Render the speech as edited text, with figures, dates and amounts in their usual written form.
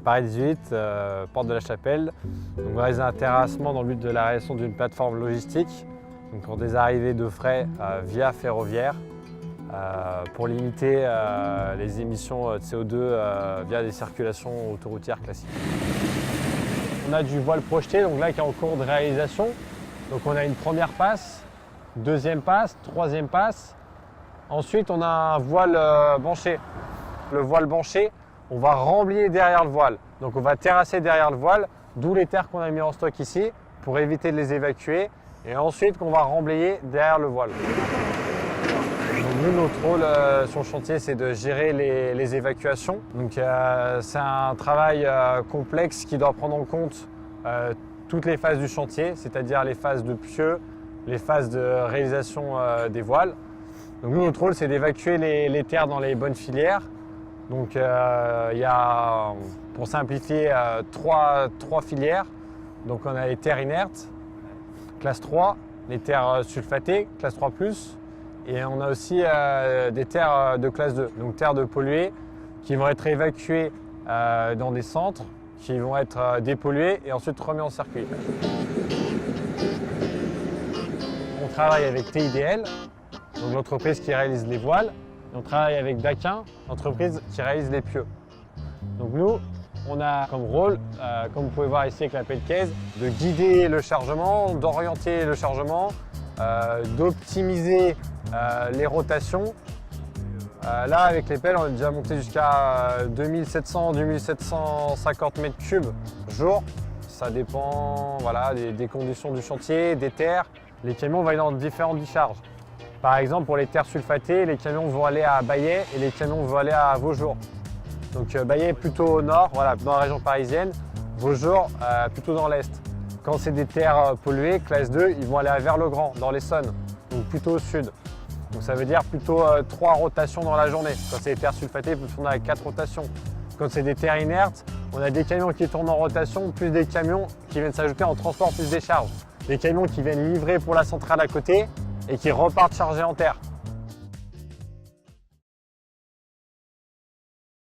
Paris 18, porte de la Chapelle. Donc, on réalise un terrassement dans le but de la réalisation d'une plateforme logistique donc pour des arrivées de frais via ferroviaire pour limiter les émissions de CO2 via des circulations autoroutières classiques. On a du voile projeté, donc là qui est en cours de réalisation. Donc on a une première passe, deuxième passe, troisième passe. Ensuite on a un voile banché. Le voile banché, on va remblayer derrière le voile. Donc on va terrasser derrière le voile, d'où les terres qu'on a mis en stock ici pour éviter de les évacuer. Et ensuite qu'on va remblayer derrière le voile. Donc nous, notre rôle sur le chantier, c'est de gérer les évacuations. Donc c'est un travail complexe qui doit prendre en compte toutes les phases du chantier, c'est-à-dire les phases de pieux, les phases de réalisation des voiles. Donc nous, notre rôle, c'est d'évacuer les terres dans les bonnes filières. Donc il y a, pour simplifier, trois filières. Donc on a les terres inertes, classe 3, les terres sulfatées, classe 3+, et on a aussi des terres de classe 2, donc terres de polluées, qui vont être évacuées dans des centres, qui vont être dépolluées et ensuite remis en circuit. On travaille avec TIDL, donc l'entreprise qui réalise les voiles, et on travaille avec Daquin, l'entreprise qui réalise les pieux. Donc nous, on a comme rôle, comme vous pouvez voir ici avec la pelle case, de guider le chargement, d'orienter le chargement, d'optimiser les rotations. Là, avec les pelles, on est déjà monté jusqu'à 2700-2750 mètres cubes jour. Ça dépend voilà, des conditions du chantier, des terres. Les camions vont aller dans différentes décharges. Par exemple, pour les terres sulfatées, les camions vont aller à Baillet et les camions vont aller à Vaujours. Donc Baillet plutôt au nord, voilà, dans la région parisienne, Vaujours plutôt dans l'est. Quand c'est des terres polluées, classe 2, ils vont aller vers le Grand, dans l'Essonne, donc plutôt au sud. Donc ça veut dire plutôt 3 rotations dans la journée. Quand c'est des terres sulfatées, on a 4 rotations. Quand c'est des terres inertes, on a des camions qui tournent en rotation, plus des camions qui viennent s'ajouter en transport plus des charges. Des camions qui viennent livrer pour la centrale à côté et qui repartent chargés en terre.